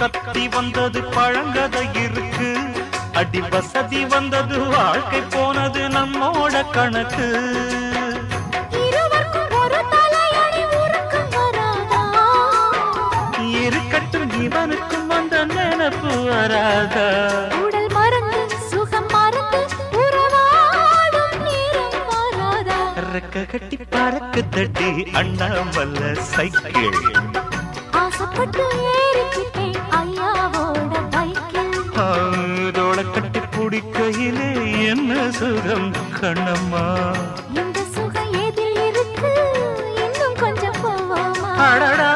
கத்தி வந்தது பழங்கதை இருக்கு, அடி வசதி வந்தது வாழ்க்கை போனது நம்மோட கணக்கு. இருக்கட்டும் இவனுக்கும் அந்த நினைப்பு வராதா? உடல் மறந்து சுகம் மறந்து உறவாடும் நேரம் வராதா? ரெக்க கட்டி பறக்கு தட்டி அண்ணாமல்ல சைக்கிள் ஆசைப்பட்டு ஏறிக்கிட்டேன் ஐயாவோட பைக்கில். தோள கட்டி பிடிக்கையிலே என்ன சுகம் கண்ணம்மா. இந்த சுகம் எதில் இருக்கு இன்னும் கொஞ்சம் போவோமா? அடடா